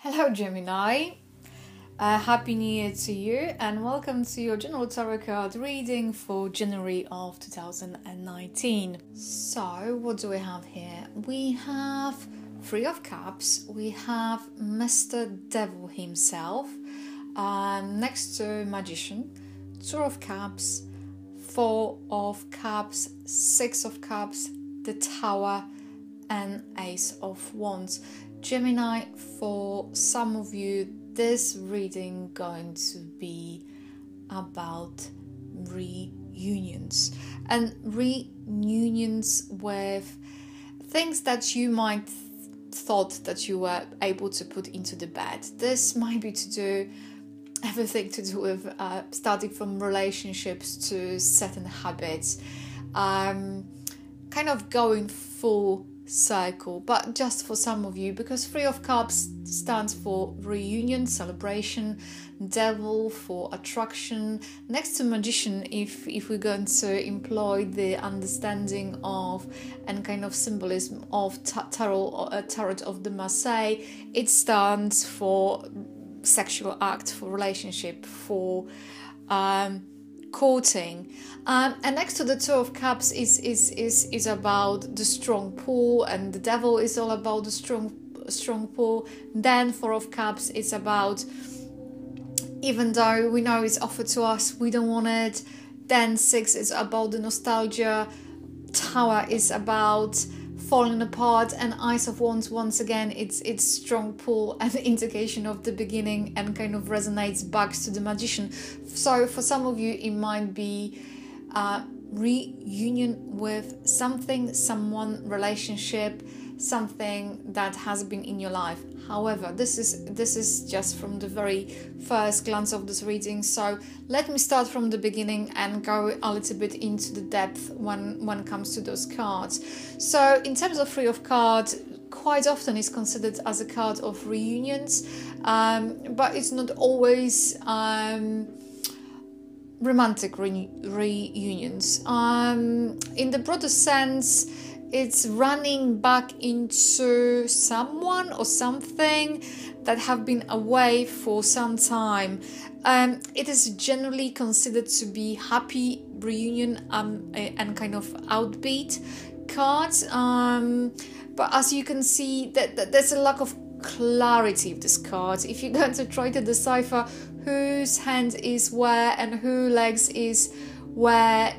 Hello Gemini, Happy New Year to you and welcome to your general tarot card reading for January of 2019. So what do we have here? We have Three of Cups, we have Mr. Devil himself, next to Magician, Two of Cups, Four of Cups, Six of Cups, the Tower and Ace of Wands. Gemini, for some of you, this reading going to be about reunions and reunions with things that you might thought that you were able to put into the bed. This might be to do everything to do with starting from relationships to certain habits, kind of going full cycle, but just for some of you, because Three of Cups stands for reunion, celebration, Devil for attraction, next to Magician, if we're going to employ the understanding of and kind of symbolism of tarot of the Marseille, it stands for sexual act, for relationship, for courting, and next to the Two of Cups is about the strong pull, and the Devil is all about the strong pull. Then Four of Cups is about, even though we know it's offered to us, we don't want it. Then Six is about the nostalgia. Tower is about falling apart, and Ace of Wands, once again, it's strong pull and indication of the beginning, and kind of resonates back to the Magician. So for some of you, it might be a reunion with something, someone, relationship, something that has been in your life. However, this is just from the very first glance of this reading, so let me start from the beginning and go a little bit into the depth when it comes to those cards. So in terms of Three of Cards, quite often is considered as a card of reunions, but it's not always romantic reunions. In the broader sense, it's running back into someone or something that have been away for some time. It is generally considered to be happy reunion and kind of outbeat cards. But as you can see, that there's a lack of clarity of this card. If you're going to try to decipher whose hand is where and who legs is where,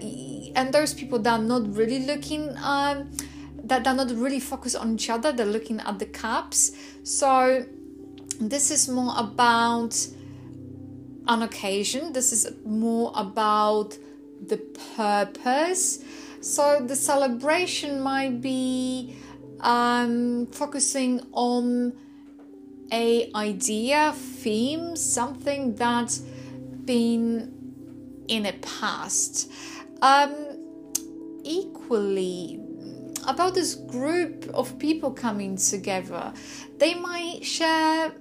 and those people that are not really looking, that are not really focused on each other, they're looking at the cups. So this is more about an occasion, this is more about the purpose. So the celebration might be focusing on a idea, theme, something that's been in a past. Equally, about this group of people coming together, they might share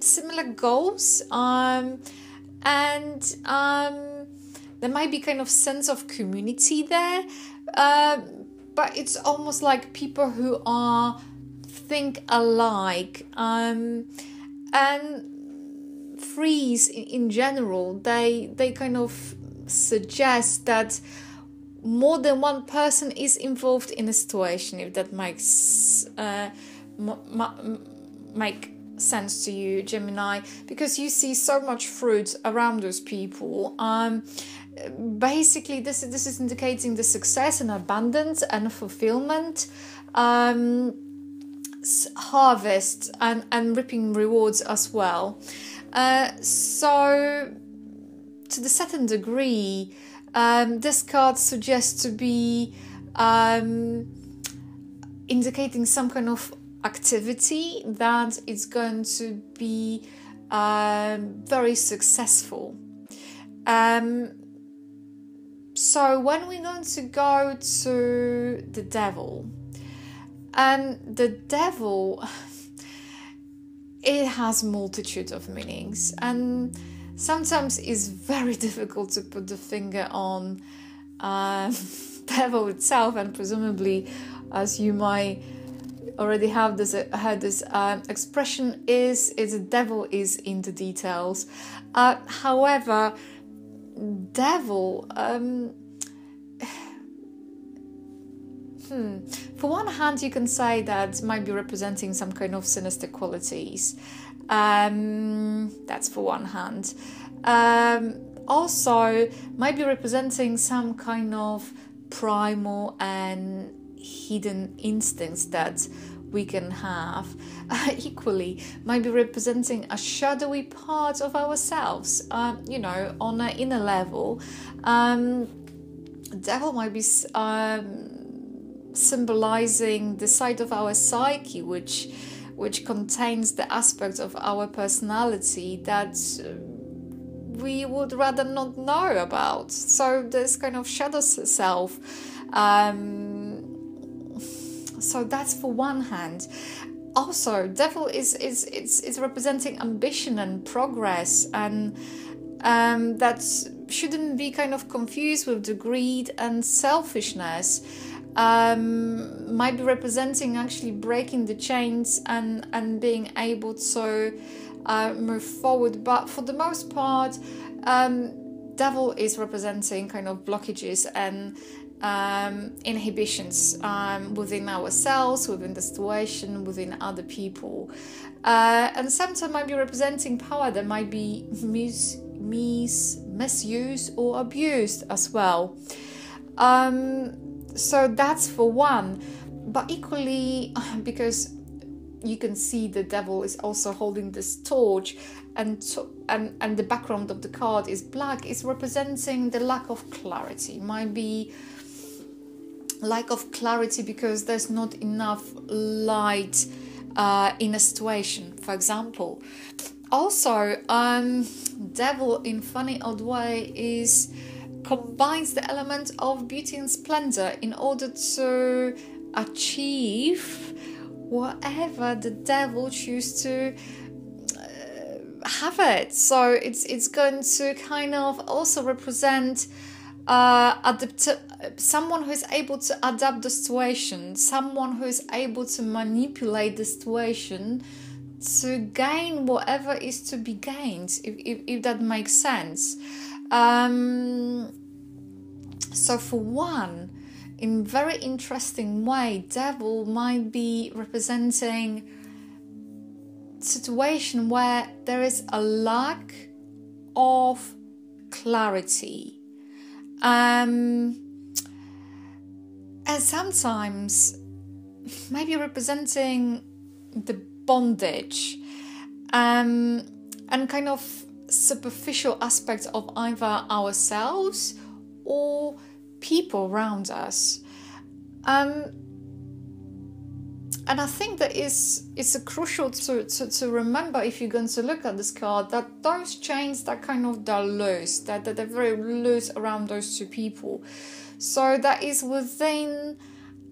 similar goals, and there might be kind of sense of community there, but it's almost like people who are think alike, and threes in general, they kind of suggest that more than one person is involved in a situation, if that makes make sense to you, Gemini, because you see so much fruit around those people. Basically, this is indicating the success and abundance and fulfillment, harvest and reaping rewards as well. So to the certain degree, this card suggests to be indicating some kind of activity that is going to be very successful. So when we're going to go to the Devil, and the Devil, it has multitude of meanings, and sometimes it's very difficult to put the finger on Devil itself, and presumably, as you might already have this heard this expression is the devil is in the details. However, devil, for one hand, you can say that might be representing some kind of sinister qualities. That's for one hand. Also, might be representing some kind of primal and hidden instincts that we can have. Equally, might be representing a shadowy part of ourselves, on an inner level. Devil might be symbolizing the side of our psyche which contains the aspects of our personality that we would rather not know about. So this kind of shadow self. So that's for one hand. Also, devil is representing ambition and progress, and that shouldn't be kind of confused with the greed and selfishness. Might be representing actually breaking the chains and being able to move forward. But for the most part, devil is representing kind of blockages and inhibitions within ourselves, within the situation, within other people. And sometimes might be representing power that might be misused or abused as well. So that's for one. But equally, because you can see the devil is also holding this torch, and the background of the card is black, is representing the lack of clarity. Might be lack of clarity because there's not enough light in a situation, for example. Also, devil in funny odd way combines the element of beauty and splendor in order to achieve whatever the devil chooses to have it. So it's going to kind of also represent someone who is able to adapt the situation, someone who is able to manipulate the situation to gain whatever is to be gained, if that makes sense. So for one, in very interesting way, devil might be representing situation where there is a lack of clarity, and sometimes maybe representing the bondage and kind of superficial aspects of either ourselves or people around us. And I think that it's a crucial to remember, if you're going to look at this card, that those chains that kind of they're loose, that they're very loose around those two people. So that is within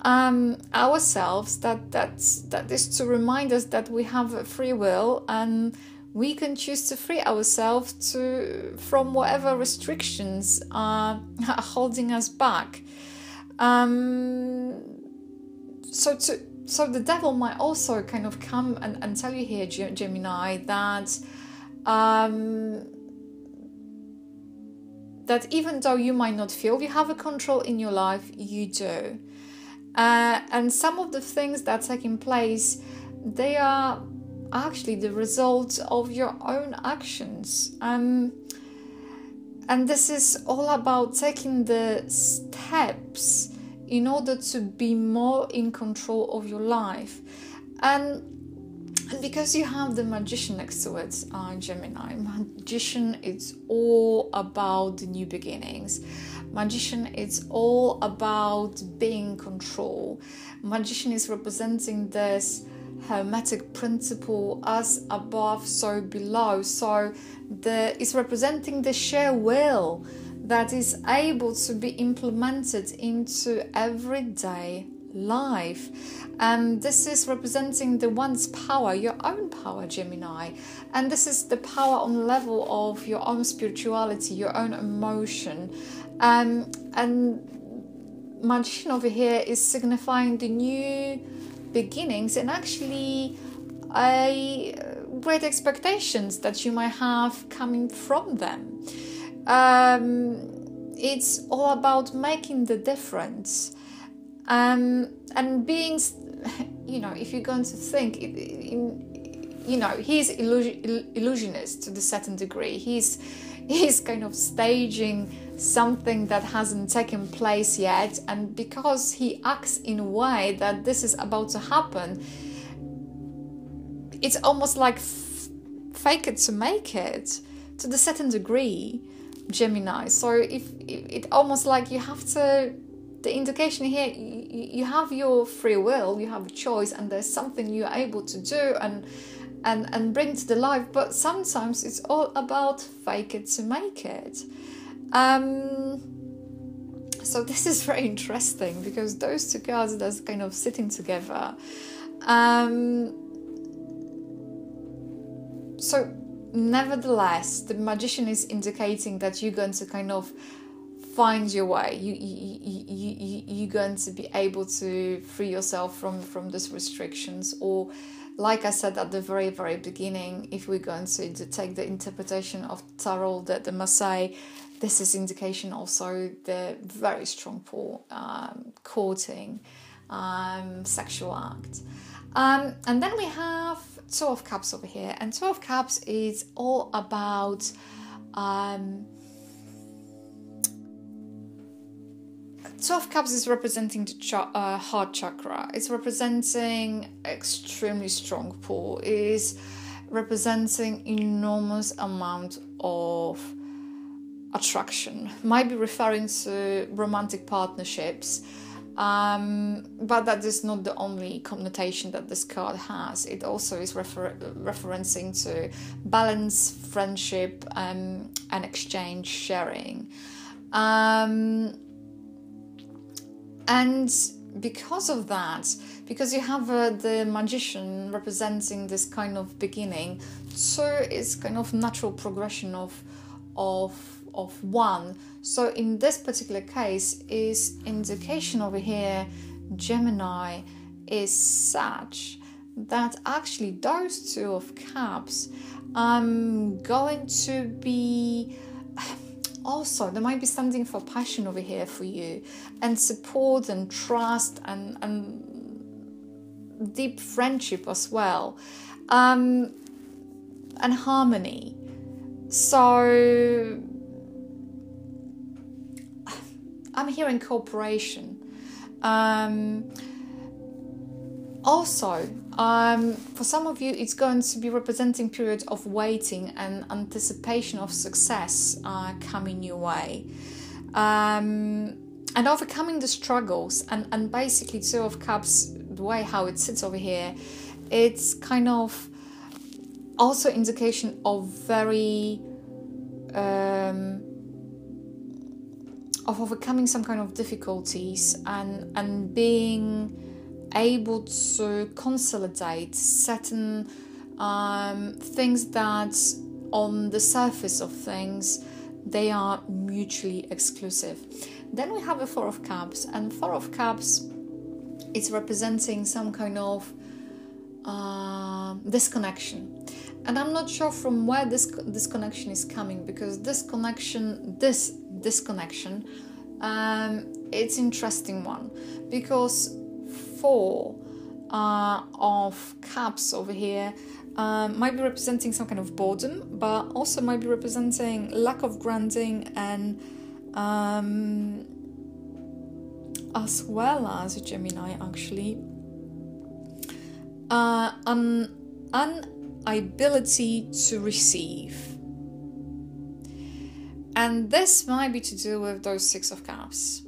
ourselves, that is to remind us that we have a free will and we can choose to free ourselves from whatever restrictions are holding us back. So the devil might also kind of come and tell you here, Gemini, that that even though you might not feel you have a control in your life, you do. And some of the things that are taking place, they are actually the result of your own actions. And this is all about taking the steps in order to be more in control of your life. And because you have the Magician next to it, Gemini, Magician, it's all about the new beginnings. Magician, it's all about being in control. Magician is representing this hermetic principle, as above, so below. So it's representing the sheer will that is able to be implemented into everyday life. And this is representing the one's power, your own power, Gemini. And this is the power on the level of your own spirituality, your own emotion. And Magician over here is signifying the new beginnings and actually great expectations that you might have coming from them. It's all about making the difference, and being, if you're going to think, he's illusionist to the certain degree. He's kind of staging something that hasn't taken place yet, and because he acts in a way that this is about to happen, it's almost like fake it to make it to the certain degree, Gemini. So if it almost like you have to, the indication here, you have your free will, you have a choice, and there's something you're able to do and bring to the life, but sometimes it's all about fake it to make it. So this is very interesting because those two cards that's kind of sitting together. So nevertheless, the Magician is indicating that you're going to kind of find your way. You're going to be able to free yourself from these restrictions, or like I said at the very, very beginning, if we're going to take the interpretation of Tarot, the Marseille, this is indication also the very strong pull, courting, sexual act. And then we have Two of Cups over here, and Two of Cups is all about Two of Cups is representing the heart chakra. It's representing extremely strong pull. It is representing enormous amount of attraction. Might be referring to romantic partnerships, but that is not the only connotation that this card has. It also is referencing to balance, friendship, and exchange, sharing. And because of that, because you have the Magician representing this kind of beginning, so it's kind of natural progression of one. So in this particular case, is indication over here, Gemini, is such that actually those Two of Cups going to be. Also, there might be something for passion over here for you, and support and trust and deep friendship as well, and harmony. So I'm hearing cooperation. Also, for some of you, it's going to be representing period of waiting and anticipation of success coming your way. And overcoming the struggles. And basically, Two of Cups, the way how it sits over here, it's kind of also indication of very... of overcoming some kind of difficulties and being able to consolidate certain things that on the surface of things they are mutually exclusive. Then we have a Four of Cups, and Four of Cups is representing some kind of disconnection, and I'm not sure from where this disconnection is coming, because this disconnection it's interesting one, because Four of Cups over here might be representing some kind of boredom, but also might be representing lack of grounding, and as well as Gemini actually an inability to receive. And this might be to do with those Six of Cups,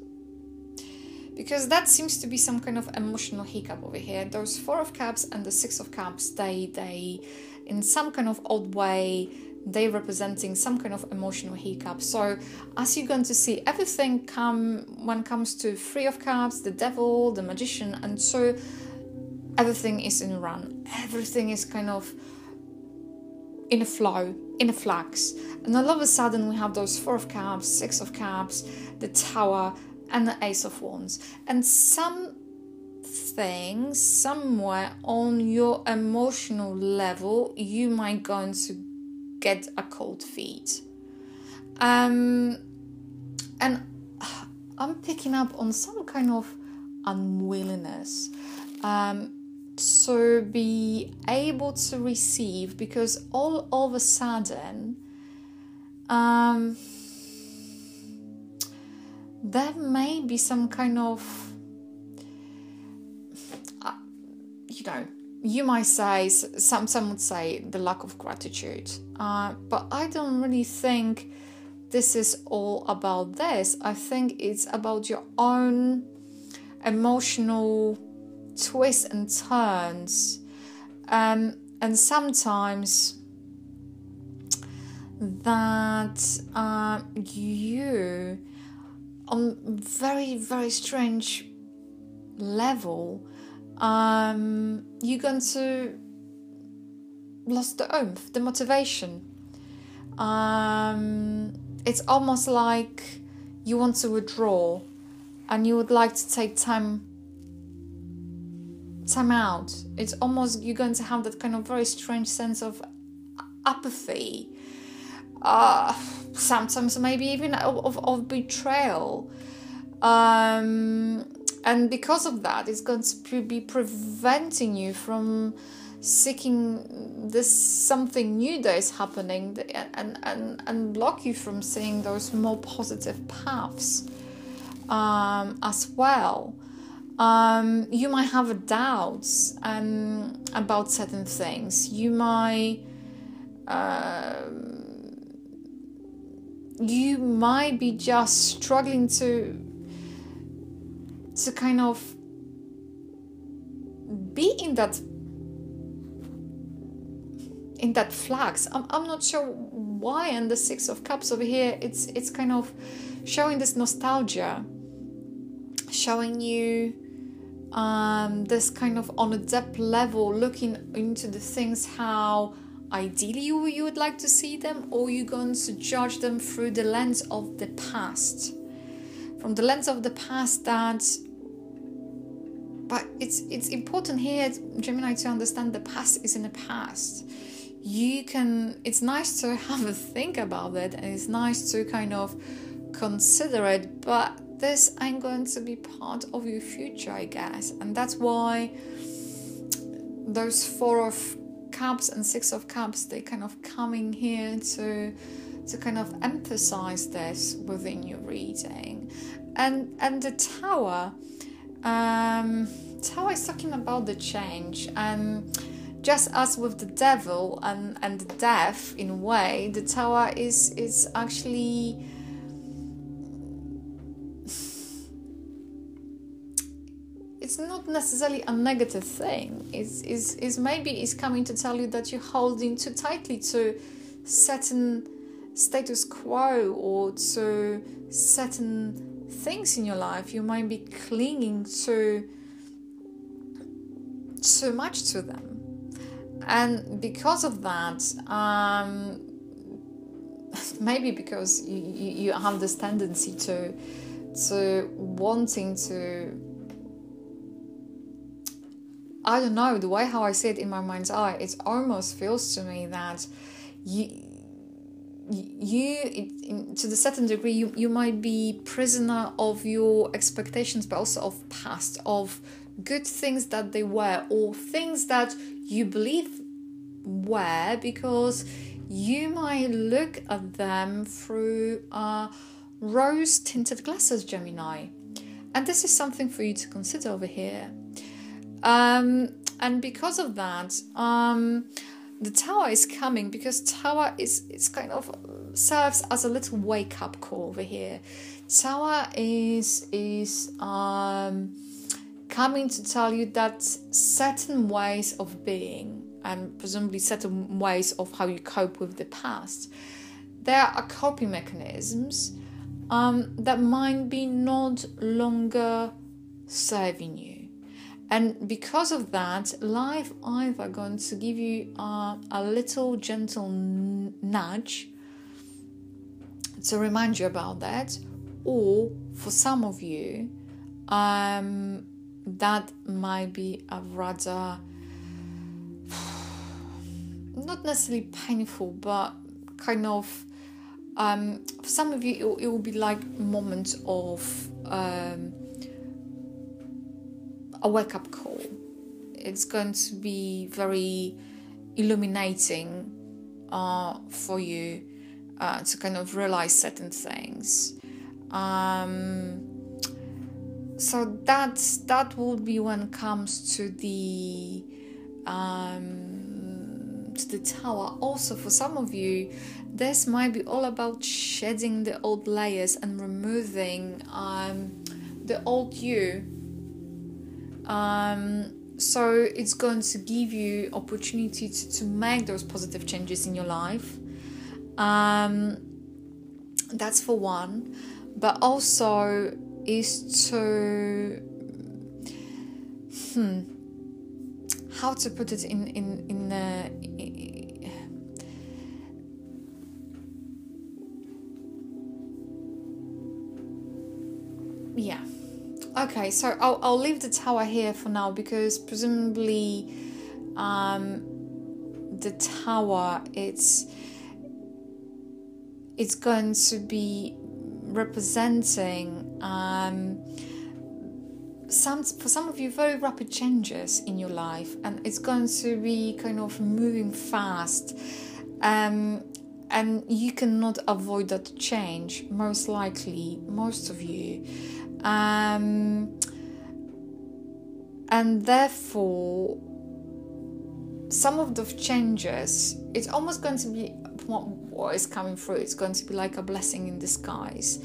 because that seems to be some kind of emotional hiccup over here. Those Four of Cups and the Six of Cups, they in some kind of odd way, they representing some kind of emotional hiccup. So as you're going to see, everything when it comes to Three of Cups, the Devil, the Magician, and so everything is in a run. Everything is kind of in a flow, in a flux. And all of a sudden we have those Four of Cups, Six of Cups, the Tower, and the Ace of Wands. And something things somewhere on your emotional level, you might going to get a cold feet. And I'm picking up on some kind of unwillingness to be able to receive, because all of a sudden there may be some kind of, you might say, some would say the lack of gratitude, but I don't really think this is all about this. I think it's about your own emotional twists and turns, and sometimes that you, on very, very strange level, you're going to lost the oomph, the motivation. It's almost like you want to withdraw and you would like to take time out. It's almost, you're going to have that kind of very strange sense of apathy, sometimes maybe even of betrayal, and because of that, it's going to be preventing you from seeking this something new that is happening, and block you from seeing those more positive paths as well. You might have doubts about certain things. You might be just struggling to kind of be in that flux. I'm not sure why. And the Six of Cups over here, it's kind of showing this nostalgia, showing you this kind of on a depth level, looking into the things how ideally you would like to see them, or you're going to judge them through the lens of the past, from the lens of the past. But it's important here, Gemini, to understand the past is in the past. It's nice to have a think about it, and it's nice to kind of consider it, but this ain't going to be part of your future, I guess. And that's why those Four of Cups and Six of Cups, they kind of coming here to kind of emphasize this within your reading. And the Tower, Tower is talking about the change, and just as with the Devil and the Death, in a way, the Tower is actually, it's not necessarily a negative thing. It's maybe coming to tell you that you're holding too tightly to certain status quo or to certain things in your life. You might be clinging too much to them, and because of that, maybe because you have this tendency to wanting to, I don't know, the way how I see it in my mind's eye, it almost feels to me that to the certain degree, you might be prisoner of your expectations, but also of past, of good things that they were, or things that you believe were, because you might look at them through rose-tinted glasses, Gemini. And this is something for you to consider over here. And because of that, the Tower is coming, because Tower is kind of serves as a little wake-up call over here. Tower is coming to tell you that certain ways of being, and presumably certain ways of how you cope with the past, there are coping mechanisms that might be not longer serving you. And because of that, life either going to give you a little gentle nudge to remind you about that, or for some of you, that might be a rather, not necessarily painful, but kind of, for some of you, it will be like moments of a wake-up call. It's going to be very illuminating for you to kind of realize certain things. So that will be when it comes to the tower. Also, for some of you, this might be all about shedding the old layers and removing the old you. So it's going to give you opportunity to make those positive changes in your life. That's for one. But also is to how to put it in yeah. Okay, so I'll leave the tower here for now, because presumably the tower, it's going to be representing for some of you very rapid changes in your life, and it's going to be kind of moving fast, and you cannot avoid that change, most likely, most of you. And therefore, some of those changes, it's almost going to be what is coming through. It's going to be like a blessing in disguise.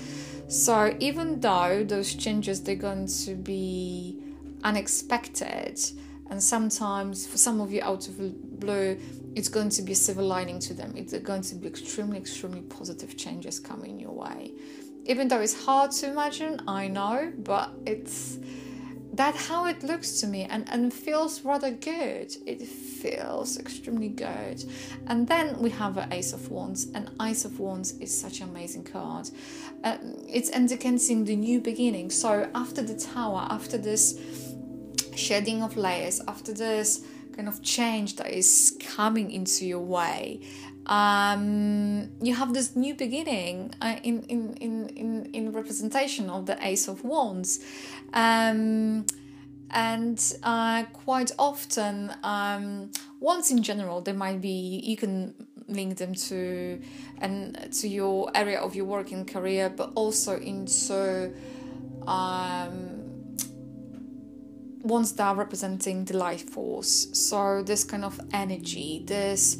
So even though those changes, they're going to be unexpected, and sometimes for some of you out of the blue, it's going to be a silver lining to them. It's going to be extremely, extremely positive changes coming your way. Even though it's hard to imagine, I know, but it's that's how it looks to me, and feels rather good. It feels extremely good. And then we have an Ace of Wands, and Ace of Wands is such an amazing card. It's indicating the new beginning. So after the tower, after this shedding of layers, after this kind of change that is coming into your way, you have this new beginning in representation of the Ace of Wands, and quite often wands in general, they might be, you can link them to your area of your work and career, but also into wands that are representing the life force. So this kind of energy, this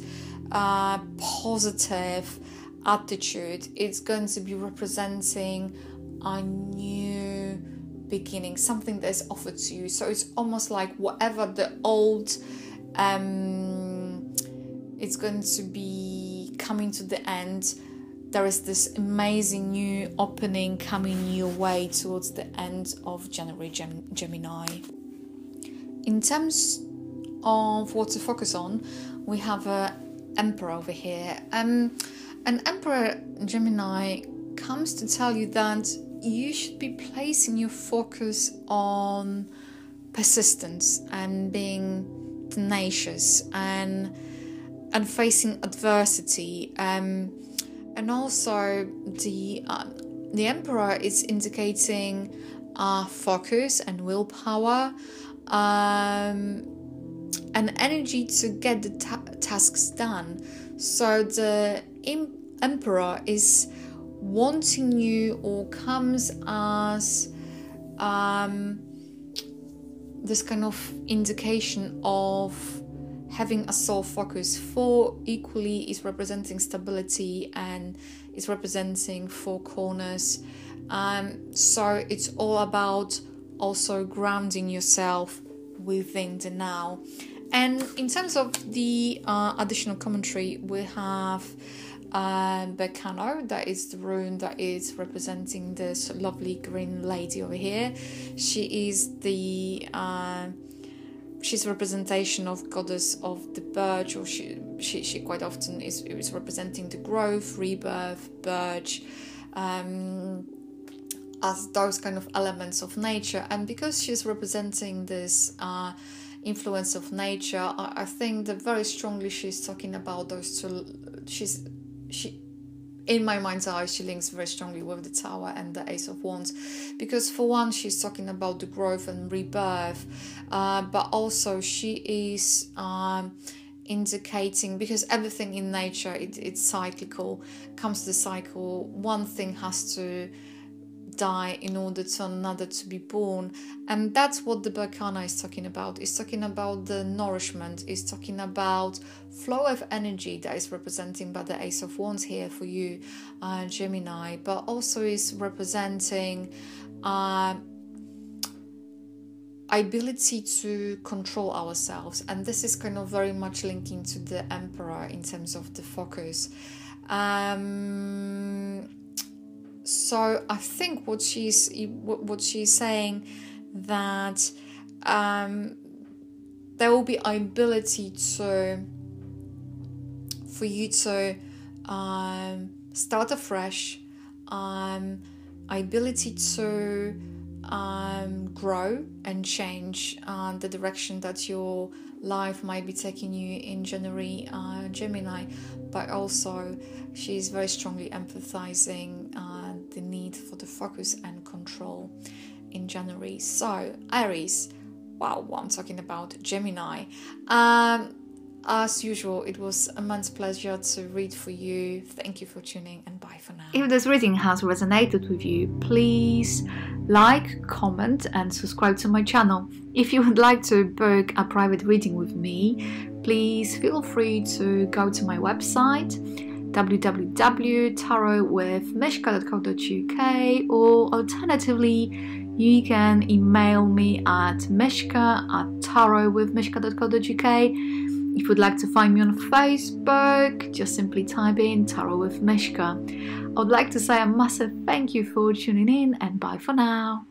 positive attitude, it's going to be representing a new beginning, something that is offered to you. So it's almost like whatever the old, it's going to be coming to the end. There is this amazing new opening coming your way towards the end of January, Gemini. In terms of what to focus on, we have a Emperor over here. An Emperor Gemini comes to tell you that you should be placing your focus on persistence and being tenacious and facing adversity. And also the Emperor is indicating focus and willpower, and energy to get the tasks done. So the Emperor is wanting you, or comes as this kind of indication of having a sole focus. 4 equally is representing stability and is representing 4 corners. So it's all about also grounding yourself within the now. And in terms of the additional commentary, we have Becano, that is the rune that is representing this lovely green lady over here. She is the she's a representation of goddess of the birch, or she quite often is representing the growth, rebirth, birch. as those kind of elements of nature. And because she's representing this influence of nature, I think that very strongly she's talking about those two. She in my mind's eye, she links very strongly with the Tower and the Ace of Wands, because for one, she's talking about the growth and rebirth, but also she is indicating, because everything in nature, it's cyclical, comes to the cycle. One thing has to die in order to another to be born, and that's what the Berkana is talking about. It's talking about the nourishment, it's talking about flow of energy that is representing by the Ace of Wands here for you, Gemini, but also is representing ability to control ourselves, and this is kind of very much linking to the Emperor in terms of the focus. So I think what she's saying, that there will be ability for you to start afresh, ability to grow and change the direction that your life might be taking you in January, Gemini, but also she's very strongly empathizing the need for the focus and control in January. So Aries, wow, what I'm talking about, Gemini. As usual, it was an immense pleasure to read for you. Thank you for tuning, and bye for now. If this reading has resonated with you, please like, comment and subscribe to my channel. If you would like to book a private reading with me, please feel free to go to my website www.tarotwithmishka.co.uk, or alternatively you can email me at mishka@tarotwithmishka.co.uk. If you'd like to find me on Facebook, just simply type in Tarot with Mishka. I would like to say a massive thank you for tuning in, and bye for now.